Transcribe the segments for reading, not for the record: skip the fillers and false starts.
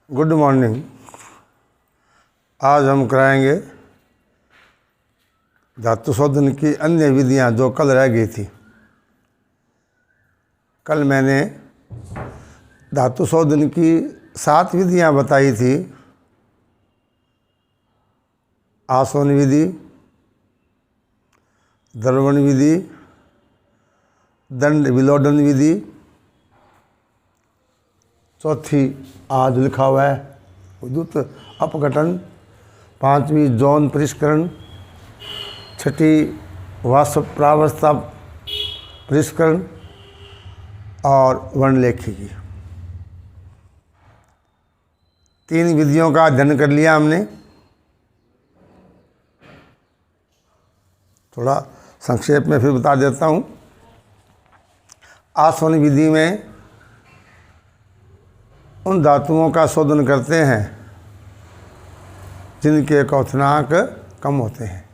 Good morning. आज हम कराएंगे धातु शोधन की अन्य विधियां जो कल रह गई थी। कल मैंने धातु शोधन की 7 विधियां बताई थी। आसवन विधि, द्रवण विधि, दंड विलोडन विधि, चौथी आज लिखा हुआ है विद्युत अपघटन, 5वीं जौन परिष्करण, 6ठी वाष्प्रावस्था परिष्करण और वर्णलेखिकी। 3 विधियों का अध्ययन कर लिया हमने। थोड़ा संक्षेप में फिर बता देता हूँ। आसवन विधि में उन धातुओं का शोधन करते हैं जिनके क्वथनांक कम होते हैं,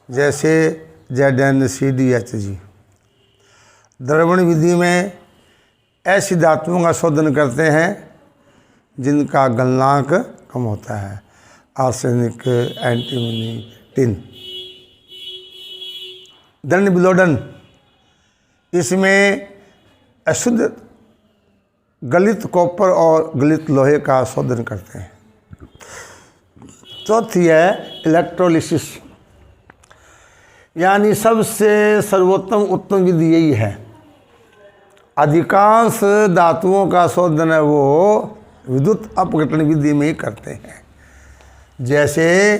जैसे ZnCdHg। द्रवण विधि में ऐसी धातुओं का शोधन करते हैं जिनका गलनांक कम होता है, आर्सेनिक, एंटीमनी, टिन। दंड विलोडन, इसमें अशुद्ध गलित कॉपर और गलित लोहे का शोधन करते हैं। चौथी है इलेक्ट्रोलिसिस, यानी सबसे सर्वोत्तम उत्तम विधि यही है। अधिकांश धातुओं का शोधन है वो विद्युत अपघटन विधि में ही करते हैं, जैसे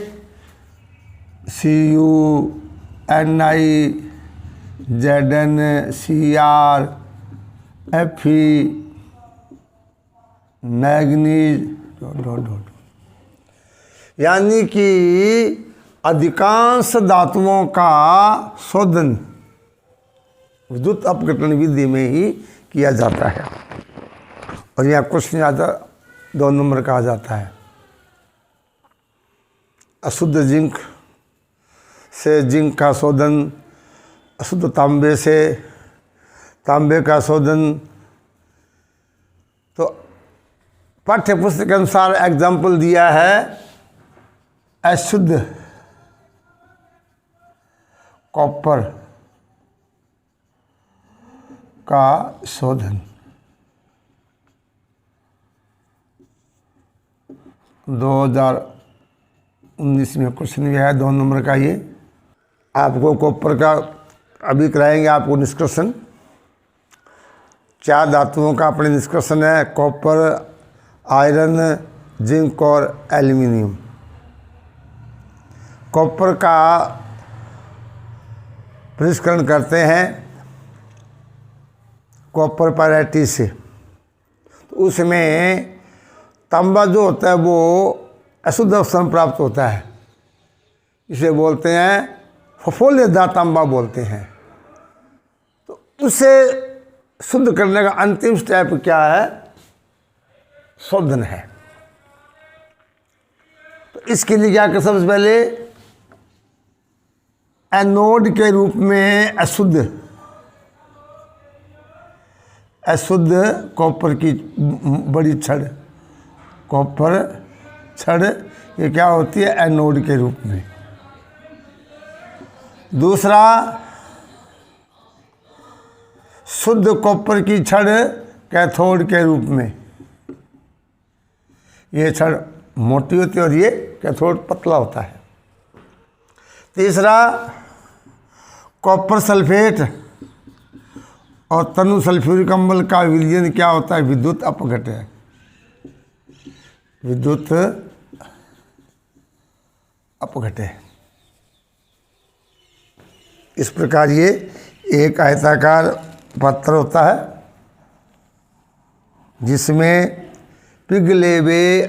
Cu, Ni, Zn, Cr, Fe, manganese यानी कि अधिकांश धातुओं का शोधन विद्युत अपघटन विधि में ही किया जाता है। और यहाँ कुछ नहीं आता, 2 नंबर का आ जाता है। अशुद्ध जिंक से जिंक का शोधन, अशुद्ध तांबे से तांबे का शोधन। तो पाठ्य पुस्तक के अनुसार एग्जाम्पल दिया है अशुद्ध कॉपर का शोधन। 2019 में क्वेश्चन भी है 2 नंबर का। ये आपको कॉपर का अभी कराएंगे आपको निष्कर्षण। 4 धातुओं का अपने निष्कर्षण है, कॉपर, आयरन, जिंक और एल्युमिनियम। कॉपर का परिष्करण करते हैं कॉपर पायराइट से। तो उसमें तांबा जो होता है वो अशुद्ध अवस्था में प्राप्त होता है, इसे बोलते हैं फफोलेदार तांबा बोलते हैं। तो उसे शुद्ध करने का अंतिम स्टेप क्या है? शोधन है। तो इसके लिए क्या कर, सबसे पहले एनोड के रूप में अशुद्ध कॉपर की बड़ी छड़, कॉपर छड़, ये क्या होती है? एनोड के रूप में। दूसरा, शुद्ध कॉपर की छड़ कैथोड के रूप में। ये छड़ मोटी होती है और ये कैथोड पतला होता है। तीसरा, कॉपर सल्फेट और तनु सल्फ्यूरिक अम्ल का विलयन क्या होता है? विद्युत अपघटन। विद्युत अपघटन। इस प्रकार ये एक आयताकार पात्र होता है जिसमें पिघले हुए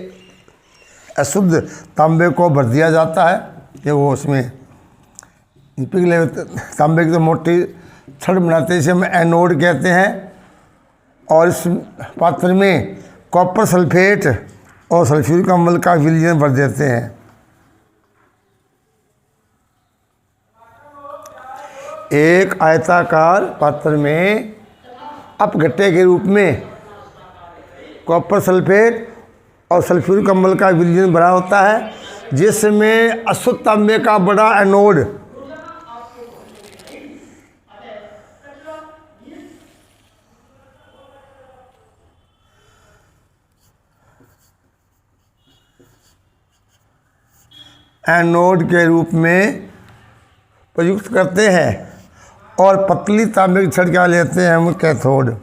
अशुद्ध तांबे को भर दिया जाता है। कि वो उसमें पिघले हुए तांबे की तो मोटी छड़ बनाते हैं, इसे हम एनोड कहते हैं। और इस पात्र में कॉपर सल्फेट और सल्फ्यूरिक अम्ल का विलयन भर देते हैं। एक आयताकार पात्र में अपघट्य के रूप में कॉपर सल्फेट और सल्फ्यूरिक अम्ल का विलयन बड़ा होता है, जिसमें अशुद्ध तांबे का बड़ा एनोड के रूप में प्रयुक्त करते हैं और पतली तांबे की छड़ क्या लेते हैं हम, कैथोड।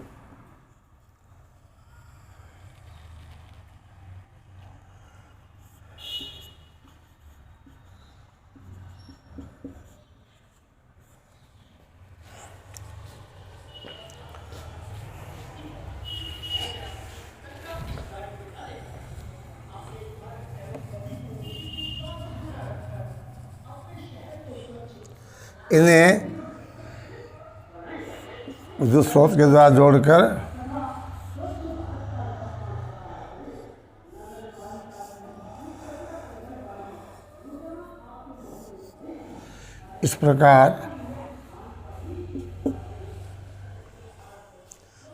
इन्हें विद्युत स्रोत के द्वारा जोड़कर इस प्रकार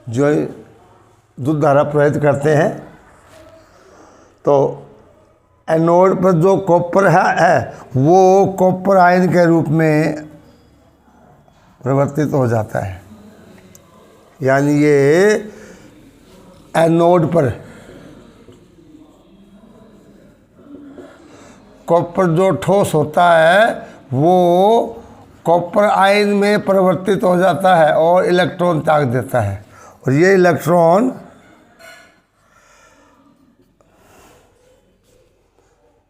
जो विद्युत धारा प्रवाहित करते हैं, तो एनोड पर जो कॉपर है वो कॉपर आयन के रूप में परिवर्तित हो जाता है। यानी ये एनोड पर कॉपर जो ठोस होता है वो कॉपर आयन में परिवर्तित हो जाता है और इलेक्ट्रॉन त्याग देता है, और ये इलेक्ट्रॉन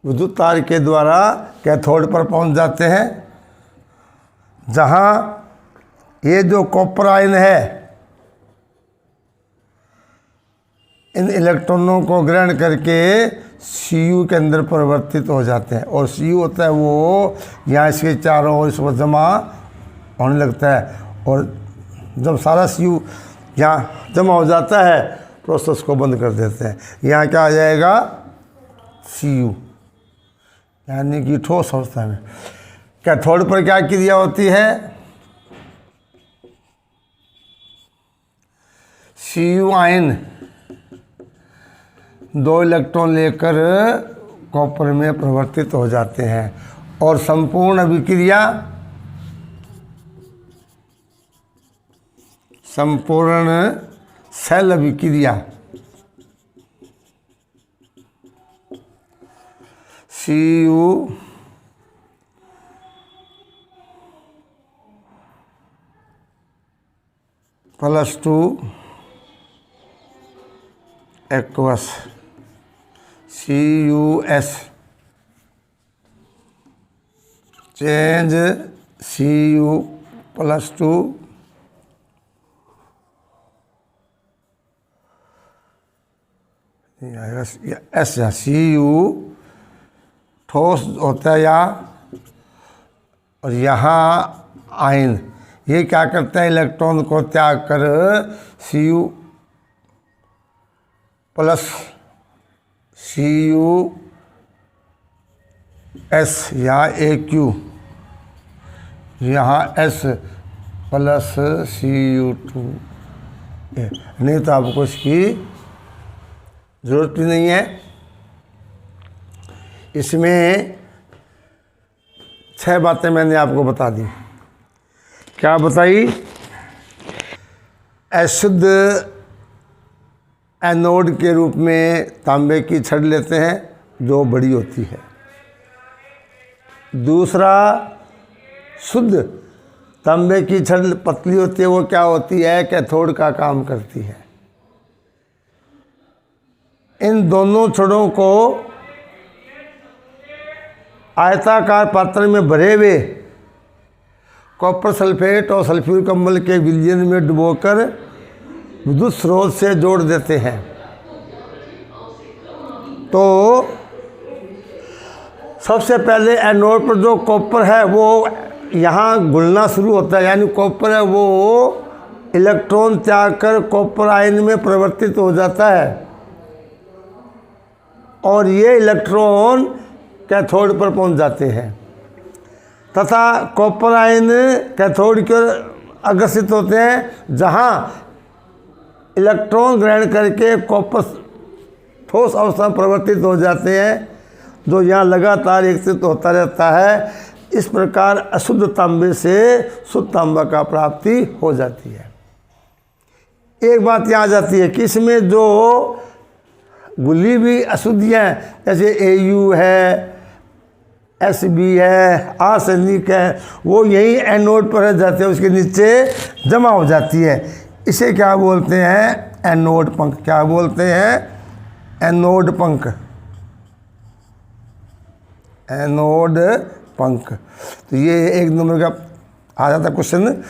विद्युत तार के द्वारा कैथोड पर पहुंच जाते हैं, जहां ये जो कॉपर आयन है इन इलेक्ट्रॉनों को ग्रहण करके Cu के अंदर परिवर्तित हो जाते हैं, और Cu होता है वो यहाँ इसके चारों ओर इस पर जमा होने लगता है, और जब सारा Cu यहाँ जमा हो जाता है प्रोसेस को बंद कर देते हैं। यहाँ क्या आ जाएगा, Cu, यानी कि ठोस अवस्था में। कैथोड पर क्या क्रिया होती है, Cu आयन 2 इलेक्ट्रॉन लेकर कॉपर में परिवर्तित हो जाते हैं, और संपूर्ण अभिक्रिया संपूर्ण सेल अभिक्रिया Cu +2 aqueous CuS change Cu +2 S या Cu ठोस होता है यहाँ, और यहाँ आयन ये क्या करता है, इलेक्ट्रॉन को त्याग कर Cu प्लस CuS या Aq, यहाँ S प्लस Cu2, नहीं तो आपको इसकी ज़रूरत भी नहीं है। इसमें 6 बातें मैंने आपको बता दी। क्या बताई, अशुद्ध एनोड के रूप में तांबे की छड़ लेते हैं जो बड़ी होती है। दूसरा, शुद्ध तांबे की छड़ पतली होती है, वो क्या होती है, कैथोड का काम करती है। इन दोनों छड़ों को आयताकार पात्र में भरे हुए कॉपर सल्फेट और सल्फ्यूरिक अम्ल के विलयन में डुबोकर विद्युत स्रोत से जोड़ देते हैं। तो सबसे पहले एनोड पर जो कॉपर है वो यहाँ घुलना शुरू होता है, यानी कॉपर है वो इलेक्ट्रॉन त्याग कर कॉपर आयन में परिवर्तित हो जाता है, और ये इलेक्ट्रॉन कैथोड पर पहुंच जाते हैं, तथा कॉपर आयन कैथोड की ओर अग्रसित होते हैं, जहां इलेक्ट्रॉन ग्रहण करके कॉपर ठोस अवस्था में परिवर्तित हो जाते हैं, जो यहाँ लगातार एकत्रित होता रहता है। इस प्रकार अशुद्ध तांबे से शुद्ध तांबा का प्राप्ति हो जाती है। एक बात यहाँ आ जाती है कि इसमें जो गुली भी अशुद्धियाँ जैसे AU है, SB है, आर्सेनिक है, वो यही एनोड पर रह जाते हैं, उसके नीचे जमा हो जाती है। इसे क्या बोलते हैं? एनोड पंख। क्या बोलते हैं? एनोड पंख। एनोड पंख। तो ये एक नंबर का आ जाता क्वेश्चन,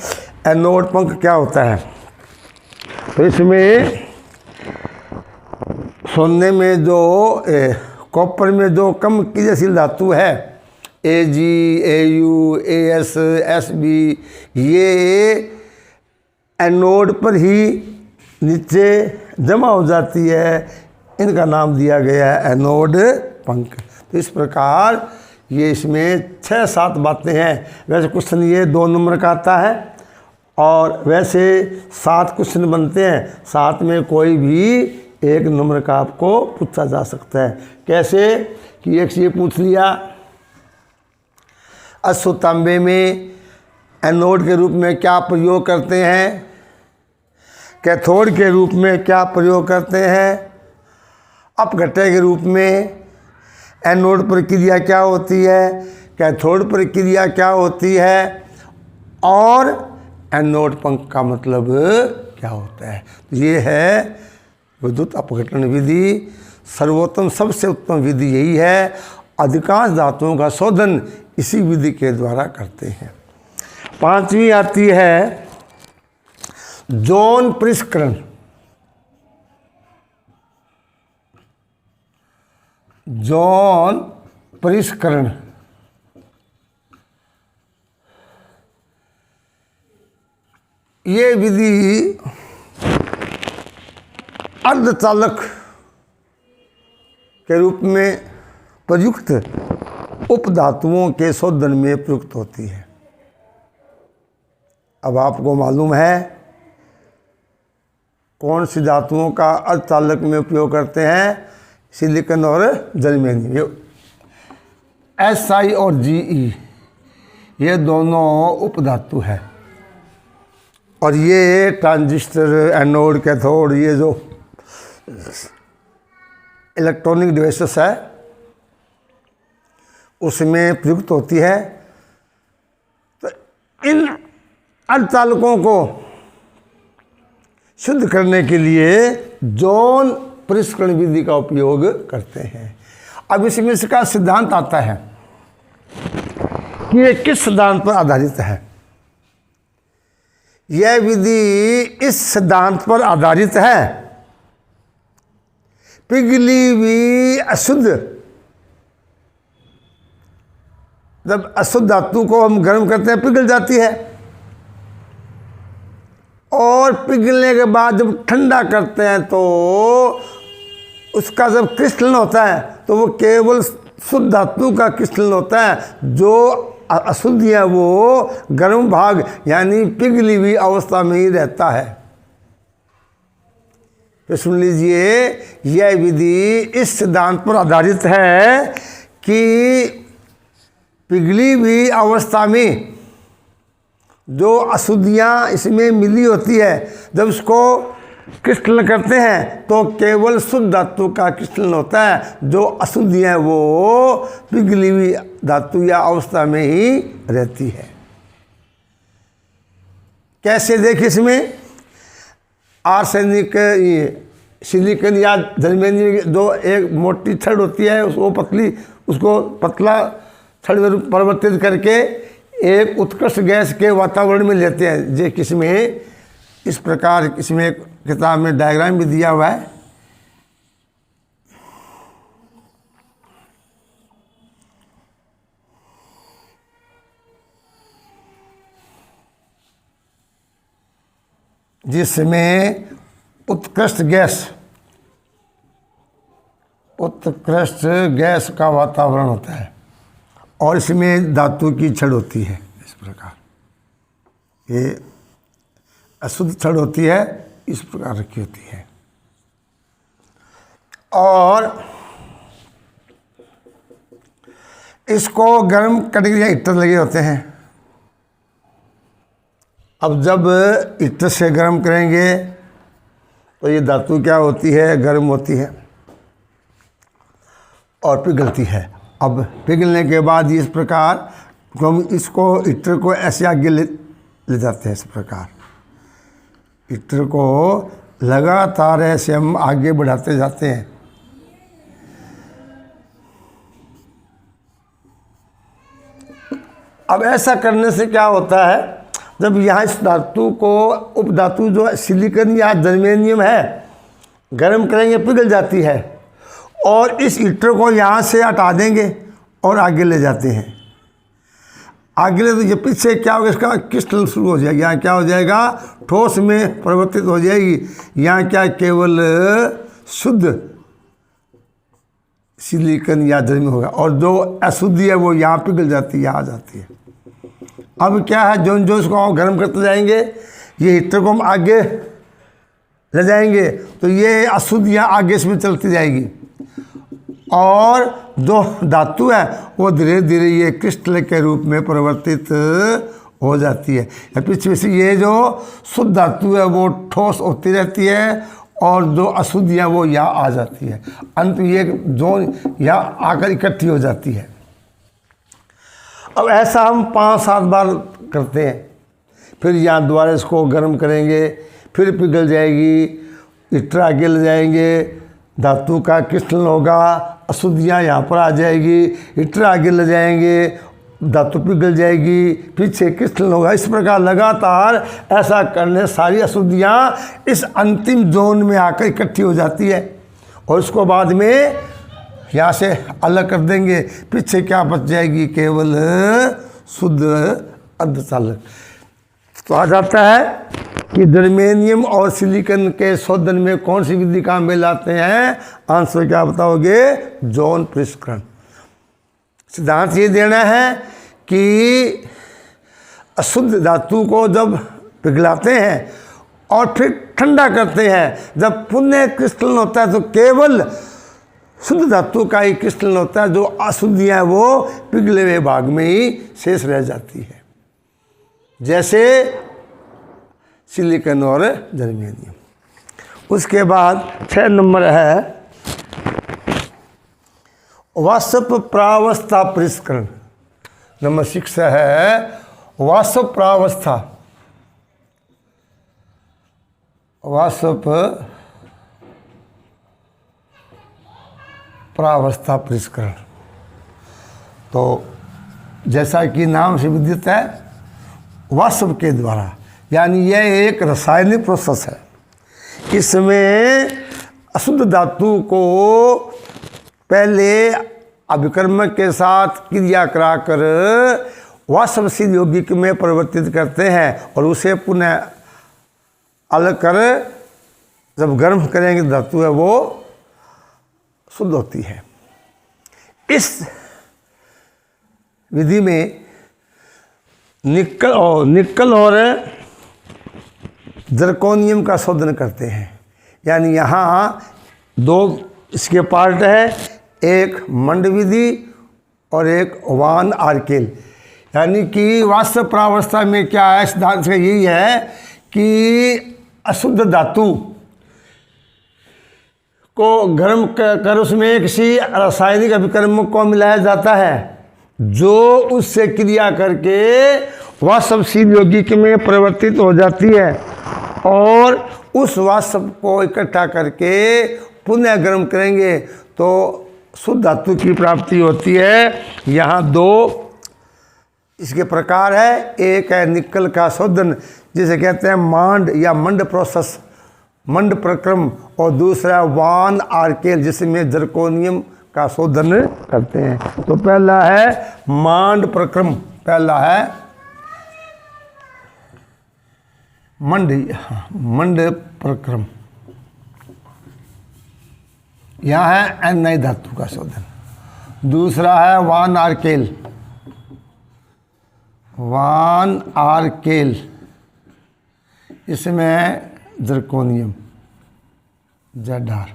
एनोड पंख क्या होता है। तो इसमें सोने में जो कॉपर में जो कम क्रियाशील धातु है Ag, Au, As, Sb, ये एनोड पर ही नीचे जमा हो जाती है, इनका नाम दिया गया है एनोड पंख। तो इस प्रकार ये इसमें 6-7 बातें हैं। वैसे क्वेश्चन ये 2 नंबर का आता है और वैसे 7 क्वेश्चन बनते हैं, 7 में कोई भी 1 नंबर का आपको पूछा जा सकता है। कैसे कि एक से ये पूछ लिया, अशुद्ध तांबे में एनोड के रूप में क्या प्रयोग करते हैं, कैथोड के रूप में क्या प्रयोग करते हैं, अपघट्य के रूप में एनोड प्रक्रिया क्या होती है, कैथोड प्रक्रिया क्या होती है, और एनोड पंख का मतलब क्या होता है। तो ये है विद्युत अपघटन विधि। सर्वोत्तम सबसे उत्तम विधि यही है। अधिकांश धातुओं का शोधन इसी विधि के द्वारा करते हैं। 5वीं आती है जौन परिष्करण। जौन परिष्करण ये विधि अर्धचालक के रूप में प्रयुक्त उपधातुओं के शोधन में प्रयुक्त होती है। अब आपको मालूम है कौन सी धातुओं का अर्धचालक में उपयोग करते हैं? सिलिकॉन और जर्मेनियम। Si और Ge ये दोनों उपधातु है, और ये ट्रांजिस्टर, एनोड, कैथोड, ये जो इलेक्ट्रॉनिक डिवाइसेस है उसमें प्रयुक्त होती है। तो इन अर्धचालकों को शुद्ध करने के लिए जौन परिष्करण विधि का उपयोग करते हैं। अब इसमें इसका सिद्धांत आता है कि ये किस सिद्धांत पर आधारित है। यह विधि इस सिद्धांत पर आधारित है, पिघली हुई अशुद्ध, जब अशुद्ध धातु को हम गर्म करते हैं पिघल जाती है, और पिघलने के बाद जब ठंडा करते हैं तो उसका जब क्रिस्टलन होता है तो वो केवल शुद्ध धातु का क्रिस्टलन होता है। जो अशुद्धियाँ वो गर्म भाग यानी पिघली हुई अवस्था में ही रहता है। तो सुन लीजिए, यह विधि इस सिद्धांत पर आधारित है कि पिघली हुई अवस्था में जो अशुद्धियाँ इसमें मिली होती है, जब उसको क्रिस्टलन करते हैं तो केवल शुद्ध धातु का क्रिस्टलन होता है। जो अशुद्धियाँ हैं वो पिघली हुई धातु या अवस्था में ही रहती है। कैसे देखिए, इसमें आर्सेनिक, सिलिकॉन या जर्मेनियम जो एक मोटी छड़ होती है वो पतली, उसको पतला छड़ में परिवर्तित करके एक उत्कृष्ट गैस के वातावरण में लेते हैं। जे किसमें इस प्रकार, इसमें किताब में डायग्राम भी दिया हुआ है। जिसमें उत्कृष्ट गैस का वातावरण होता है और इसमें धातु की छड़ होती है। इस प्रकार ये अशुद्ध छड़ होती है, इस प्रकार रखी होती है। और इसको गर्म करने के लिए हीटर लगे होते हैं। अब जब हीटर से गर्म करेंगे तो ये धातु क्या होती है, गर्म होती है और पिघलती है। अब पिघलने के बाद इस प्रकार हम इसको हीटर को ऐसे आगे ले जाते हैं। इस प्रकार हीटर को लगातार ऐसे हम आगे बढ़ाते जाते हैं। अब ऐसा करने से क्या होता है, जब यहाँ इस धातु को उपधातु जो सिलिकॉन या जर्मेनियम है गर्म करेंगे पिघल जाती है, और इस हीटर को यहाँ से हटा देंगे और आगे ले जाते हैं। आगे ले तो ये पीछे क्या होगा, इसका क्रिस्टल शुरू हो जाएगा। यहाँ क्या हो जाएगा, ठोस में परिवर्तित हो जाएगी। यहाँ क्या केवल शुद्ध सिलिकॉन या जर्मेनियम होगा, और जो अशुद्धि है वो यहाँ पिघल जाती है, यहाँ आ जाती है। अब क्या है, जो इसको हम गर्म करते जाएंगे, ये हीटर को हम आगे ले जाएंगे तो ये अशुद्धियाँ आगे इसमें चलती जाएगी, और जो धातु है वो धीरे धीरे ये क्रिस्टल के रूप में परिवर्तित हो जाती है। या पीछे से ये जो शुद्ध धातु है वो ठोस होती रहती है, और जो अशुद्धियाँ वो यहाँ आ जाती है। अंत में ये जोन यहाँ आकर इकट्ठी हो जाती है। अब ऐसा हम 5-7 बार करते हैं। फिर यहाँ दोबारा इसको गर्म करेंगे, फिर पिघल जाएगी, हीटर आगे ले जाएंगे, धातु का क्रिस्टल होगा, अशुद्धियाँ यहाँ पर आ जाएगी, हीटर आगे ले जाएंगे, धातु पिघल जाएगी, पीछे क्रिस्टल होगा। इस प्रकार लगातार ऐसा करने सारी अशुद्धियाँ इस अंतिम जोन में आकर इकट्ठी हो जाती है, और उसको बाद में यहाँ से अलग कर देंगे। पीछे क्या बच जाएगी, केवल शुद्ध अर्धचालक। तो आ जाता है कि जर्मेनियम और सिलिकॉन के शोधन में कौन सी विधि काम में लाते हैं। आंसर क्या बताओगे, जॉन पृष्करण। सिद्धांत ये देना है कि अशुद्ध धातु को जब पिघलाते हैं और फिर ठंडा करते हैं, जब पुनः क्रिस्टलन होता है तो केवल शुद्ध धातु का ही क्रिस्टलन होता है, जो अशुद्धियाँ वो पिघले हुए भाग में ही शेष रह जाती है, जैसे सिलिकॉन और जर्मेनियम। उसके बाद 6 नंबर है वाष्प प्रावस्था पृष्करण। नंबर 6 है वाष्प प्रावस्था। वाष्प प्रावस्था पृष्करण। तो जैसा कि नाम से विदित है, वाष्प के द्वारा, यानी यह एक रासायनिक प्रोसेस है। इसमें अशुद्ध धातु को पहले अभिकर्मक के साथ क्रिया कराकर वाष्पशील यौगिक में परिवर्तित करते हैं, और उसे पुनः अलग कर जब गर्म करेंगे धातु है वो शुद्ध होती है। इस विधि में निकल और जर्कोनियम का शोधन करते हैं। यानी यहाँ 2 इसके पार्ट है, एक मंड विधि और एक वान आर्केल। यानी कि वाष्प प्रावस्था में क्या है, सिद्धांत का यही है कि अशुद्ध धातु को गर्म कर उसमें किसी रासायनिक अभिकर्मक को मिलाया जाता है, जो उससे क्रिया करके वाष्पशील यौगिक में परिवर्तित हो जाती है, और उस वाष्प को इकट्ठा करके पुनः गर्म करेंगे तो शुद्ध धातु की प्राप्ति होती है। यहाँ 2 इसके प्रकार है। एक है निकल का शोधन, जिसे कहते हैं मांड या मंड प्रोसेस, मंड प्रक्रम, और दूसरा वान आर्केल, जिसमें जर्कोनियम का शोधन करते हैं। तो पहला है मांड प्रक्रम, पहला है मंड प्रक्रम। यहाँ है एन धातु का शोधन। दूसरा है वान आर्केल, वान आर्केल, इसमें जर्कोनियम ZR।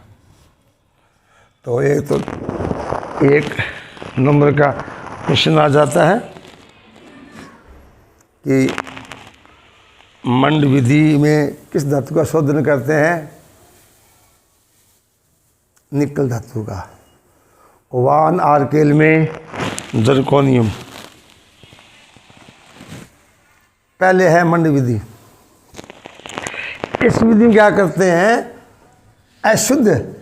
तो एक नंबर का क्वेश्चन आ जाता है कि मंड विधि में किस धातु का शोधन करते हैं? निकल धातु का। वान आर्केल में जरकोनियम। पहले है मंड विधि। इस विधि में क्या करते हैं? अशुद्ध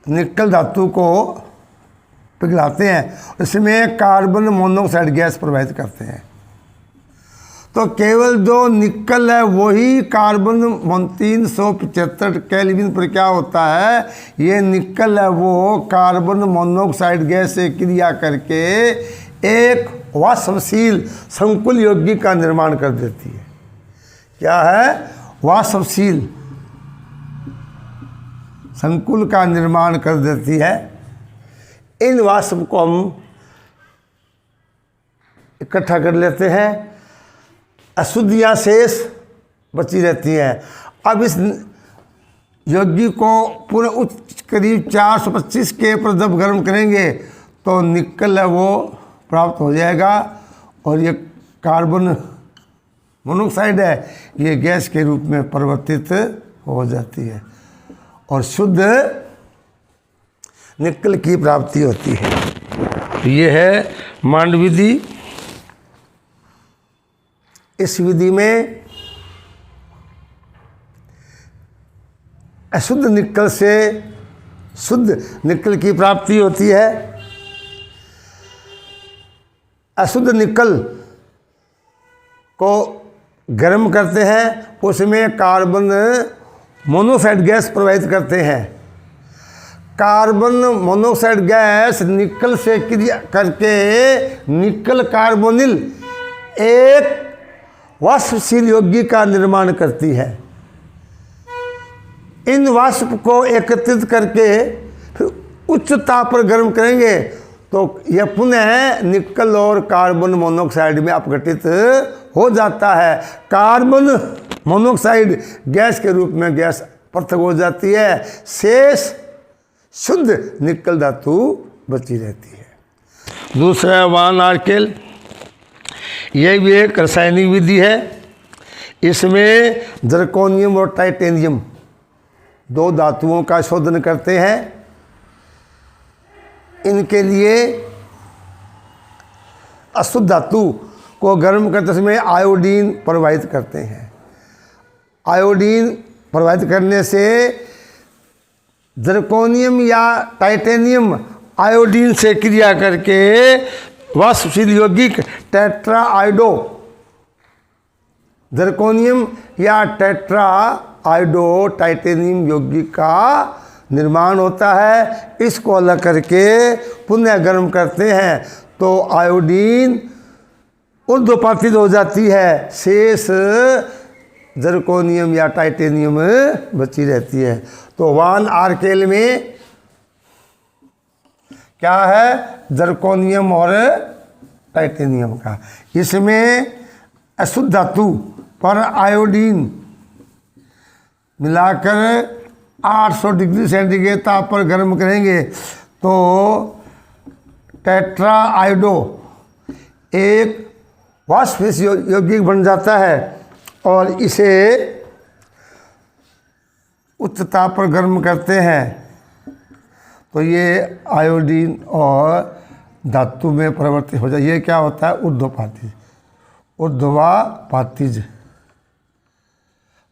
निकल धातु को पिघलाते हैं, इसमें कार्बन मोनोऑक्साइड गैस प्रवाहित करते हैं। तो केवल जो निकल है वही कार्बन 375 केल्विन पर क्या होता है, ये निकल है वो कार्बन मोनोऑक्साइड गैस से क्रिया करके एक वाष्पशील संकुल यौगिक का निर्माण कर देती है। क्या है? वाष्पशील संकुल का निर्माण कर देती है। इन वाष्प को हम इकट्ठा कर लेते हैं, अशुद्धियाँ शेष बची रहती हैं। अब इस यौगिक को पूरा उच्च करीब 425 के पर जब गर्म करेंगे तो निकल है वो प्राप्त हो जाएगा, और ये कार्बन मोनोऑक्साइड है, ये गैस के रूप में परिवर्तित हो जाती है और शुद्ध निकल की प्राप्ति होती है। ये है मंड विधि। इस विधि में अशुद्ध निकल से शुद्ध निकल की प्राप्ति होती है। अशुद्ध निकल को गर्म करते हैं, उसमें कार्बन मोनोऑक्साइड गैस प्रवाहित करते हैं। कार्बन मोनोऑक्साइड गैस निकल से क्रिया करके निकल कार्बोनिल एक वाष्पशील यौगिक का निर्माण करती है। इन वाष्प को एकत्रित करके फिर उच्च ताप पर गर्म करेंगे तो यह पुनः निकल और कार्बन मोनोऑक्साइड में अपघटित हो जाता है। कार्बन मोनोऑक्साइड गैस के रूप में गैस पृथक हो जाती है, शेष शुद्ध निकल धातु बची रहती है। दूसरा है वान आर्केल। यह भी एक रासायनिक विधि है। इसमें जरकोनियम और टाइटेनियम दो धातुओं का शोधन करते हैं। इनके लिए अशुद्ध धातु को गर्म करते समय आयोडीन प्रवाहित करते हैं। आयोडीन प्रवाहित करने से जरकोनियम या टाइटेनियम आयोडीन से क्रिया करके वाष्पशील यौगिक टेट्राआइडो, जरकोनियम या टेट्राआइडो टाइटेनियम यौगिक का निर्माण होता है। इसको अलग करके पुनः गर्म करते हैं तो आयोडीन ऊर्ध्वपातित हो जाती है, शेष जरकोनियम या टाइटेनियम बची रहती है। तो वान आर्केल में क्या है? जरकोनियम और टाइटेनियम का। इसमें अशुद्ध धातु पर आयोडीन मिलाकर 800 डिग्री सेंटीग्रेड ताप पर गर्म करेंगे तो टेट्राआइडो एक वाष्पशील यौगिक बन जाता है और इसे उच्च ताप पर गर्म करते हैं तो ये आयोडीन और धातु में परिवर्तित हो जाए। ये क्या होता है? ऊर्ध्वपातिज। ऊर्ध्वपातिज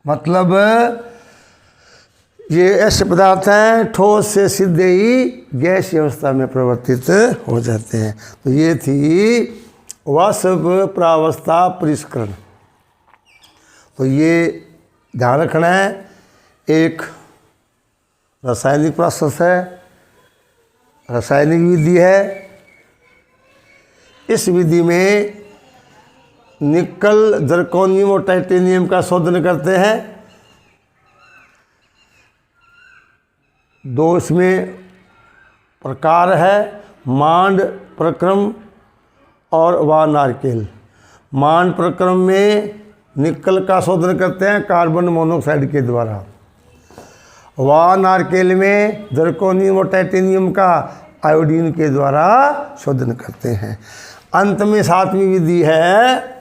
मतलब ये ऐसे पदार्थ हैं ठोस से सीधे ही गैस अवस्था में परिवर्तित हो जाते हैं। तो ये थी वाष्प प्रावस्था परिष्करण। तो ये ध्यान रखना है, एक रासायनिक प्रोसेस है, रासायनिक विधि है। इस विधि में निकल, जरकोनियम और टाइटेनियम का शोधन करते हैं। दो इसमें प्रकार है, मांड प्रक्रम और वान आर्केल। मांड प्रक्रम में निकल का शोधन करते हैं कार्बन मोनोऑक्साइड के द्वारा। व नारकेल में जर्कोनियम और टाइटेनियम का आयोडीन के द्वारा शोधन करते हैं। अंत में 7वीं विधि है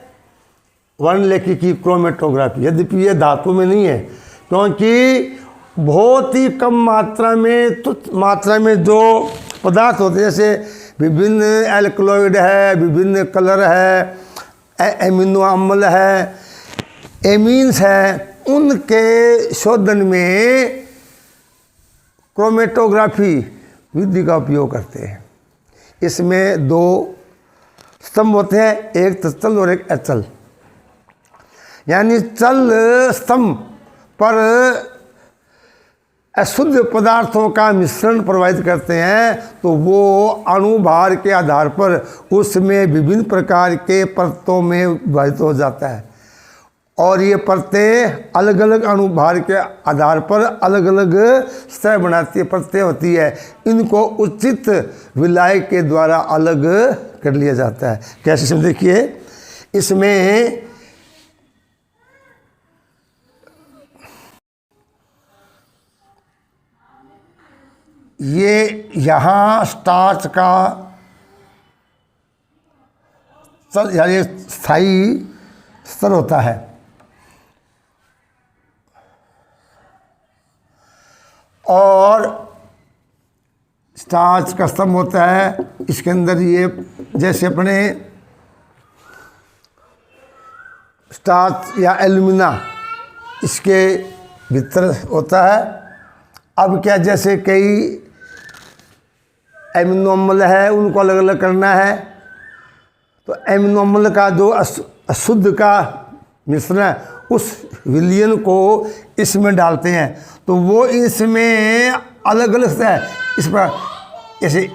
वर्णलेखी की क्रोमेटोग्राफी। यद्यपि ये धातु में नहीं है, क्योंकि बहुत ही कम मात्रा में, तुच्छ मात्रा में जो पदार्थ होते हैं, जैसे विभिन्न एल्कलॉइड है, विभिन्न कलर है, एमिनो अम्ल है, एमीन्स है, उनके शोधन में क्रोमेटोग्राफी विधि का उपयोग करते हैं। इसमें 2 स्तंभ होते हैं, एक तत्चल और एक अचल। यानी चल स्तंभ पर अशुद्ध पदार्थों का मिश्रण प्रभावित करते हैं, तो वो अणुभार के आधार पर उसमें विभिन्न प्रकार के परतों में विभाजित हो जाता है, और ये परतें अलग अलग अणुभार के आधार पर अलग अलग सतह बनाती है, परतें होती है। इनको उचित विलाय के द्वारा अलग कर लिया जाता है। कैसे इसमें देखिए, इसमें ये यहाँ स्टार्च का यानी स्थायी स्तर होता है, और स्टार्च का स्तंभ होता है। इसके अंदर ये जैसे अपने स्टार्च या एल्यूमिना इसके भीतर होता है। अब क्या, जैसे कई एमिनो अम्ल है, उनको अलग अलग करना है, तो एमिनो अम्ल का जो अशुद्ध का मिश्रण है, उस विलयन को इसमें डालते हैं, तो वो इसमें अलग अलग है। इस पर ऐसे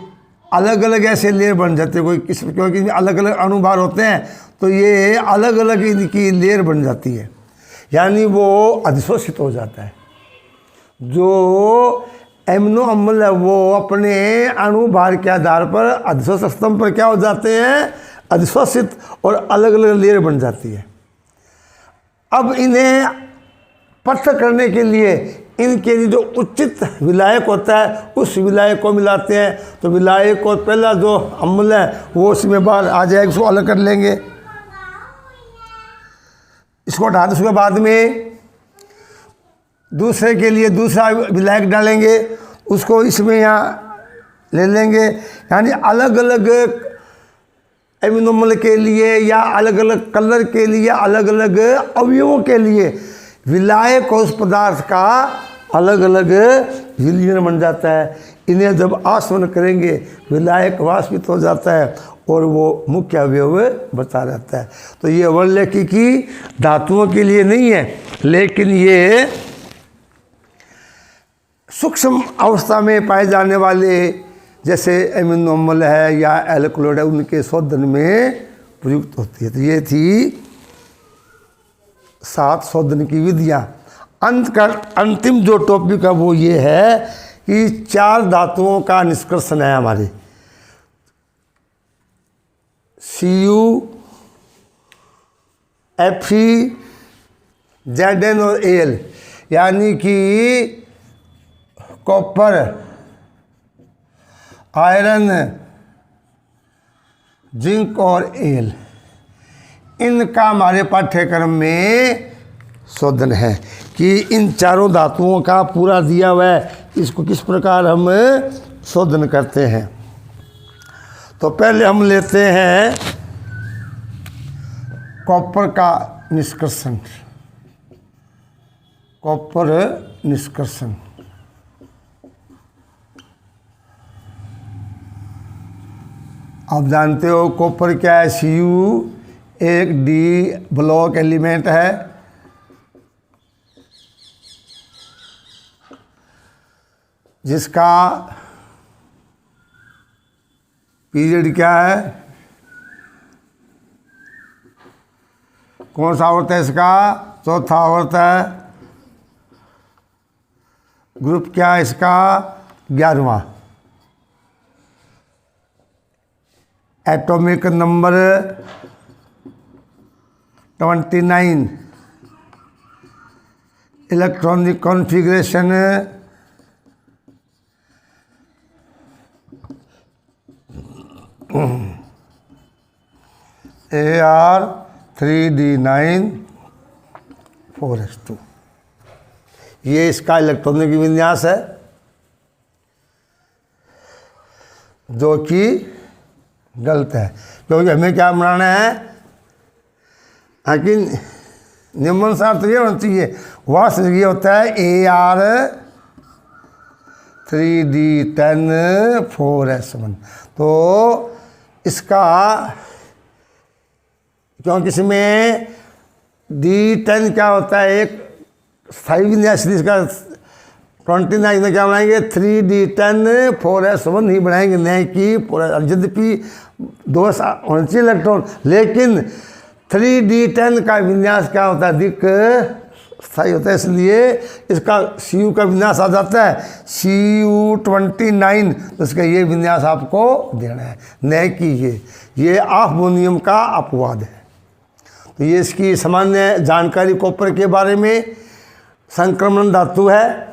अलग अलग ऐसे लेयर बन जाते हैं, कोई किस, क्योंकि अलग अलग अणुभार होते हैं, तो ये अलग अलग इनकी लेयर बन जाती है, यानी वो अधिशोषित हो जाता है। जो एमिनो अम्ल है वो अपने अणुभार के आधार पर अधिशोषक स्तंभ पर क्या हो जाते हैं, अधिशोषित, और अलग अलग लेयर बन जाती है। अब इन्हें पृथक करने के लिए इनके लिए जो उचित विलायक होता है, उस विलायक को मिलाते हैं। तो विलायक को पहला जो अम्ल है वो उसमें बाहर आ जाएगा, उसको अलग कर लेंगे, इसको हटा दें। उसके बाद में दूसरे के लिए दूसरा विलायक डालेंगे, उसको इसमें यहाँ ले लेंगे। यानी अलग अलग एमिनो अम्ल के लिए या अलग अलग कलर के लिए, अलग अलग अवयवों के लिए विलायक उस पदार्थ का अलग अलग विलयन बन जाता है। इन्हें जब आसवन करेंगे विलायक वाष्पित हो जाता है और वो मुख्य अवयव बचा रहता है। तो ये वर्णलेखिकी धातुओं के लिए नहीं है, लेकिन ये सूक्ष्म अवस्था में पाए जाने वाले जैसे एमिनो अम्ल है या एल्कलॉइड है, उनके शोधन में प्रयुक्त होती है। तो ये थी 7 शोधन की विधियाँ। अंतिम जो टॉपिक है वो ये है कि 4 धातुओं का निष्कर्षण है हमारे, Cu, Fe, Zn और Al, यानी कि कॉपर, आयरन, जिंक और एल, इनका हमारे पाठ्यक्रम में शोधन है कि इन चारों धातुओं का पूरा दिया हुआ है, इसको किस प्रकार हम शोधन करते हैं। तो पहले हम लेते हैं कॉपर का निष्कर्षण। कॉपर निष्कर्षण, आप जानते हो कॉपर क्या है। Cu एक डी ब्लॉक एलिमेंट है, जिसका पीरियड क्या है, कौन सा आवर्त है इसका, चौथा आवर्त है। ग्रुप क्या है इसका, 11वां। Atomic number 29, electronic configuration AR3D9 4s2, ये इसका इलेक्ट्रॉनिक विन्यास है, जो कि गलत है, क्योंकि हमें क्या बनाना है कि निम्नानुसार तो ये होना चाहिए। वास्तविक ये होता है AR3D10 4s1। तो इसका क्योंकि इसमें D10 क्या होता है, एक स्थायी विन्यास, इसका 29 में क्या बनाएंगे 3D10 4s1 ही बनाएंगे, नहीं कि यद्यपि 2 होना चाहिए इलेक्ट्रॉन, लेकिन 3D10 का विन्यास क्या होता है, अधिक स्थायी होता है, इसलिए इसका Cu का विन्यास आ जाता है Cu29। तो इसका ये विन्यास आपको देना है, नहीं कि ये ऑफ-बोनियम का अपवाद है। तो ये इसकी सामान्य जानकारी कॉपर के बारे में। संक्रमण धातु है,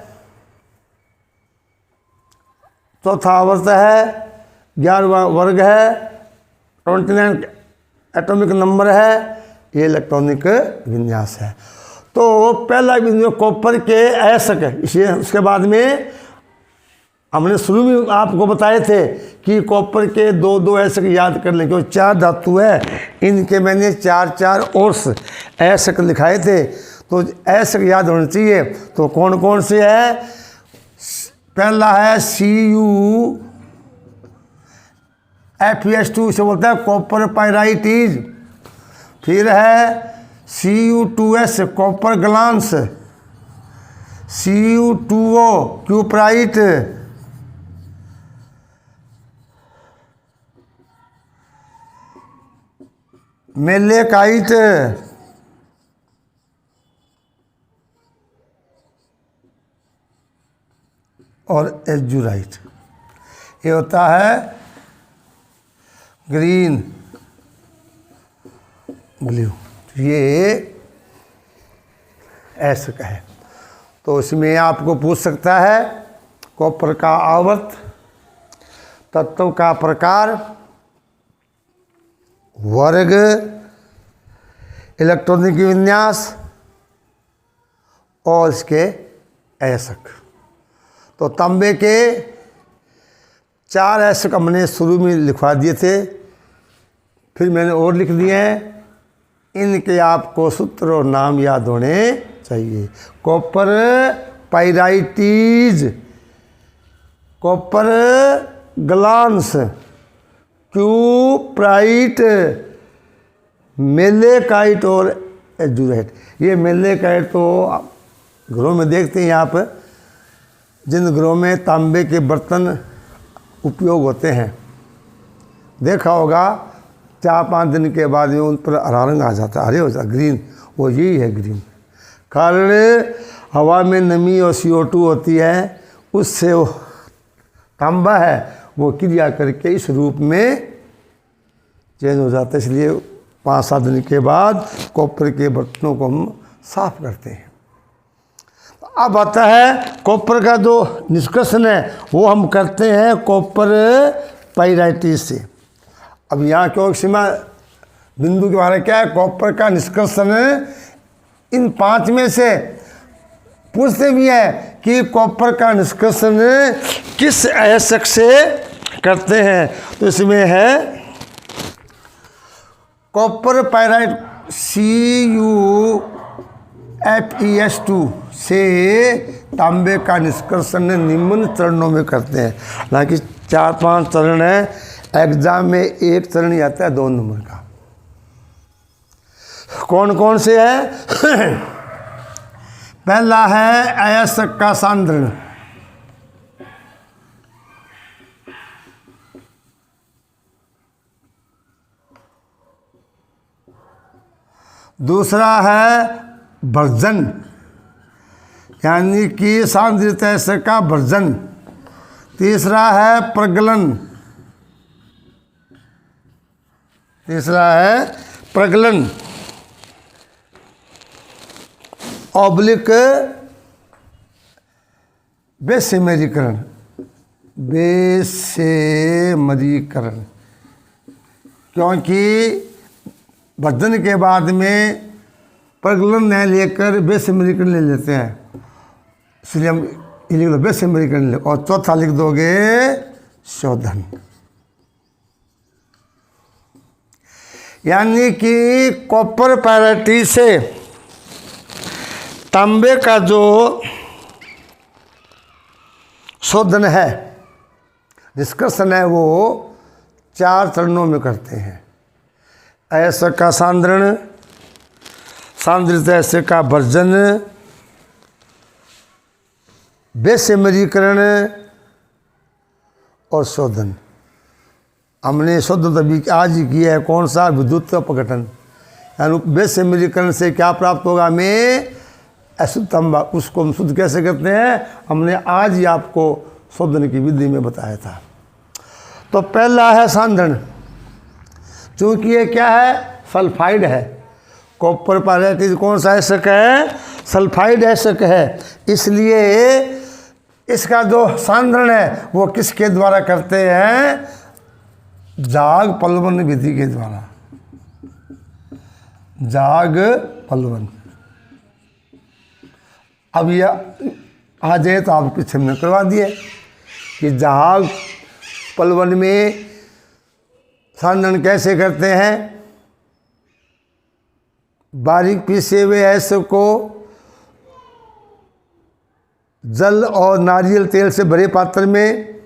चौथा आवर्त है, 11वां वर्ग है, 29 एटॉमिक नंबर है, ये इलेक्ट्रॉनिक विन्यास है। तो पहला विन्यास कॉपर के अयस्क, इसे उसके बाद में हमने शुरू में आपको बताए थे कि कॉपर के 2 अयस्क याद कर लें, क्योंकि 4 धातु है, इनके मैंने 4 ओर्स अयस्क लिखाए थे, तो अयस्क याद होने चाहिए। तो कौन कौन से है, पहला है CuFeS2, इसे बोलता है कॉपर पाइराइटीज। फिर है Cu2S copper glance, Cu2O cuprite, malachite, और एजुराइट। ये होता है ग्रीन ब्लू, ये ऐसा का है। तो इसमें आपको पूछ सकता है कॉपर का आवर्त, तत्व का प्रकार, वर्ग, इलेक्ट्रॉनिक विन्यास और इसके अयस्क। तो तांबे के 4 अयस्क हमने शुरू में लिखवा दिए थे, फिर मैंने और लिख दिए हैं। इनके आपको सूत्र और नाम याद होने चाहिए। Copper pyrites, copper glance, cuprite, malachite और एजुराइट। ये मेलेकाइट तो घरों में देखते हैं आप, जिन घरों में तांबे के बर्तन उपयोग होते हैं, देखा होगा 4-5 दिन के बाद में उन पर हरा रंग आ जाता है, हरे हो जाता, ग्रीन, वो यही है ग्रीन। कारण हवा में नमी और CO2 होती है, उससे वो तांबा है वो क्रिया करके इस रूप में चेंज हो जाता है। इसलिए 5-7 दिन के बाद कॉपर के बर्तनों को हम साफ करते हैं। अब आता है कॉपर का जो निष्कर्षण है, वो हम करते हैं कॉपर पाइराइटिस से। अब यहाँ क्यों सीमा बिंदु के बारे में क्या है, कॉपर का निष्कर्षण इन 5 में से पूछते भी है कि कॉपर का निष्कर्षण किस अयस्क से करते हैं। तो इसमें है कॉपर पाइराइट CuFeS2 से तांबे का निष्कर्षण निम्न चरणों में करते हैं। हालांकि 4-5 चरण है, एग्जाम में एक चरण ही आता है 2 नंबर का। कौन कौन से है पहला है अयस्क का सांद्रण, दूसरा है वर्जन, यानी कि सांद्रित अयस्क का वर्जन, तीसरा है प्रगलन, ऑब्लिक बेसिमरीकरण, बेसिमरीकरण, क्योंकि भर्जन के बाद में प्रगलन न लेकर बेसिमरीकरण ले लेते हैं, इसलिए हम ये लिख दो बेसिमरीकरण ले, और चौथा लिख दोगे शोधन। यानी कि कॉपर पैरिटी से तांबे का जो शोधन है, निष्कर्षण है, वो 4 चरणों में करते हैं। अयस्क का सांद्रण, सांद्रित अयस्क का भर्जन, बेसिमरीकरण और शोधन। हमने शोधन तभी आज ही किया है, कौन सा? विद्युत अपघटन। यानी बेसिमरीकरण से क्या प्राप्त होगा? हमें अशुद्ध तांबा। उसको हम शुद्ध कैसे करते हैं? हमने आज ही आपको शोधन की विधि में बताया था। तो पहला है सांद्रण। चूँकि ये क्या है? सल्फाइड है। कॉपर पैरिटी कौन सा अयस्क है? सल्फाइड अयस्क है। इसलिए इसका जो सांद्रण है वो किसके द्वारा करते हैं? जाग पलवन विधि के द्वारा। जाग पलवन। अब ये आ जाए तो आप पीछे हमने करवा दिए कि जाग पलवन में सांद्रण कैसे करते हैं? बारीक पीसे हुए अयस्क को जल और नारियल तेल से भरे पात्र में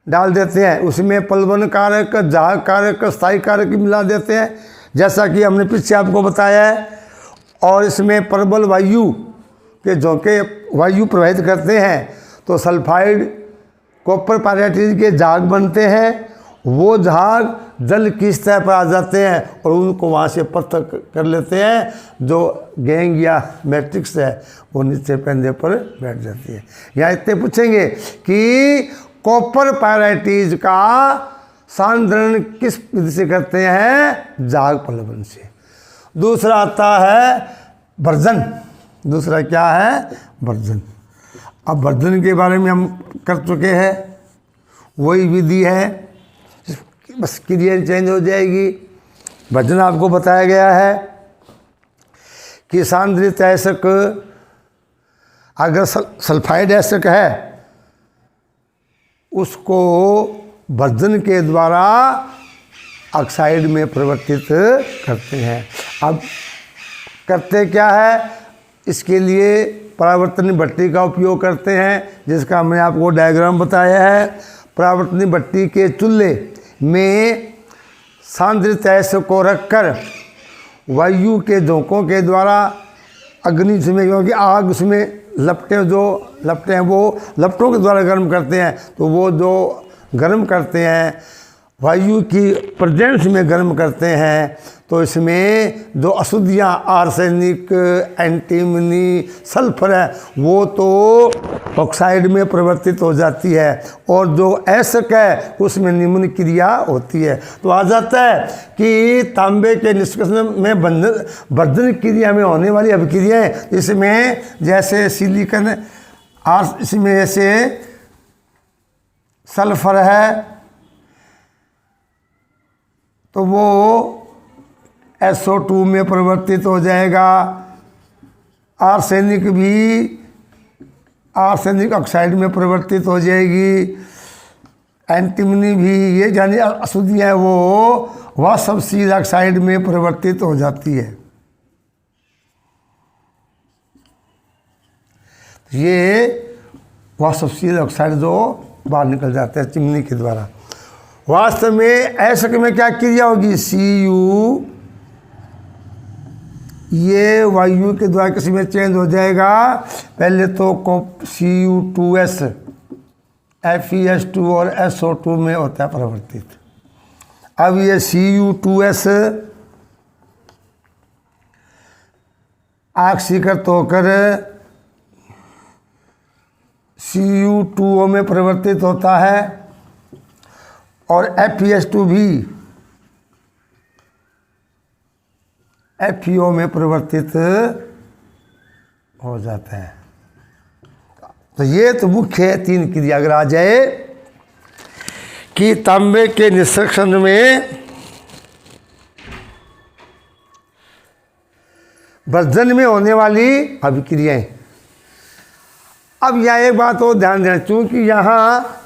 डाल देते हैं। उसमें पलवन कारक, जाग कारक, स्थायी कारक मिला देते हैं, जैसा कि हमने पीछे आपको बताया है। और इसमें प्रबल वायु के झोंके वायु प्रवाहित करते हैं तो सल्फाइड कॉपर पैरिटी के झाग बनते हैं। वो झाग जल की सतह पर आ जाते हैं और उनको वहाँ से पृथक कर लेते हैं। जो गैंग या मैट्रिक्स है वो नीचे पेंदे पर बैठ जाती है। यहाँ इतने पूछेंगे कि कॉपर पैरिटीज का सांद्रण किस विधि से करते हैं? जाग पलवन से। दूसरा आता है भर्जन। दूसरा क्या है? भर्जन। अब भर्जन के बारे में हम कर चुके हैं। वही विधि है, बस क्रिया चेंज हो जाएगी। भर्जन आपको बताया गया है कि सांद्रित अयस्क अगर सल्फाइड अयस्क है उसको भर्जन के द्वारा ऑक्साइड में परिवर्तित करते हैं। अब करते क्या है? इसके लिए परावर्तनी भट्टी का उपयोग करते हैं, जिसका हमने आपको डायग्राम बताया है। परावर्तनी भट्टी के चूल्हे में सांद्रित अयस्क को रखकर वायु के झोंकों के द्वारा अग्नि उसमें, क्योंकि आग उसमें लपटें जो लपटें हैं वो लपटों के द्वारा गर्म करते हैं, तो वो जो गर्म करते हैं वायु की प्रेजेंस में गर्म करते हैं, तो इसमें जो अशुद्धियाँ आर्सेनिक, एंटीमनी, सल्फर है वो तो ऑक्साइड में परिवर्तित हो जाती है और जो अयस्क है उसमें निम्न क्रिया होती है। तो आ जाता है कि तांबे के निष्कर्षण में भर्जन क्रिया में होने वाली अभिक्रियाएँ, इसमें जैसे सिलिकॉन इसमें जैसे सल्फर है तो वो SO2 में परिवर्तित हो जाएगा। आर्सेनिक भी आर्सेनिक ऑक्साइड में परिवर्तित हो जाएगी। एंटीमनी भी, ये यानी अशुद्धियाँ है वह सब सील ऑक्साइड में परिवर्तित हो जाती है। ये वह सब सील ऑक्साइड जो बाहर निकल जाते हैं चिमनी के द्वारा। वास्तव में अयस्क में क्या क्रिया होगी? Cu ये वायु के द्वारा किसी में चेंज हो जाएगा। पहले तो Cu2S FeS2 और SO2 में होता है परिवर्तित। अब ये Cu2S ऑक्सीकृत होकर Cu2O में परिवर्तित होता है और FeS2 भी FeO में परिवर्तित हो जाता है। तो ये तो मुख्य 3 क्रिया। अगर आ जाए कि तांबे के निष्कर्षण में वर्जन में होने वाली अभिक्रियाएं। अब यहाँ एक बात और ध्यान देना, क्योंकि यहाँ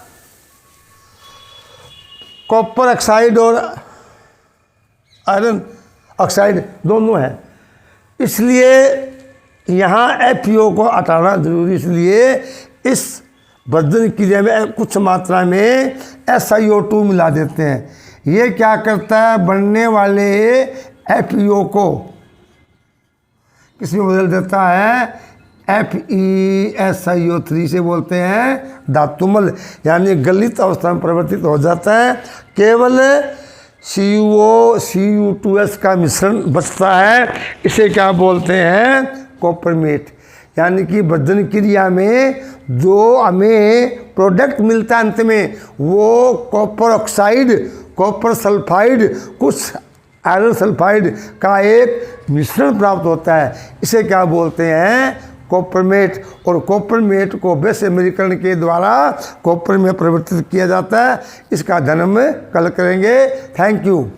कॉपर ऑक्साइड और आयरन ऑक्साइड दोनों है, इसलिए यहाँ FeO को हटाना जरूरी। इसलिए इस वर्जन क्रिया में कुछ मात्रा में SiO2 मिला देते हैं। ये क्या करता है, बनने वाले FeO को किसमें बदल देता है, FeSiO3 से बोलते हैं धातुमल, यानी गलित अवस्था में परिवर्तित हो जाता है। केवल CuO2S का मिश्रण बचता है, इसे क्या बोलते हैं, कॉपरमेट। यानी कि वर्जन क्रिया में जो हमें प्रोडक्ट मिलता है अंत में, वो कॉपर ऑक्साइड, कॉपर सल्फाइड, कुछ आयरन सल्फाइड का एक मिश्रण प्राप्त होता है। इसे क्या बोलते हैं, कॉपरमेट। और कॉपरमेट को विषमरीकरण के द्वारा कॉपर में परिवर्तित किया जाता है। इसका जन्म कल करेंगे। Thank you.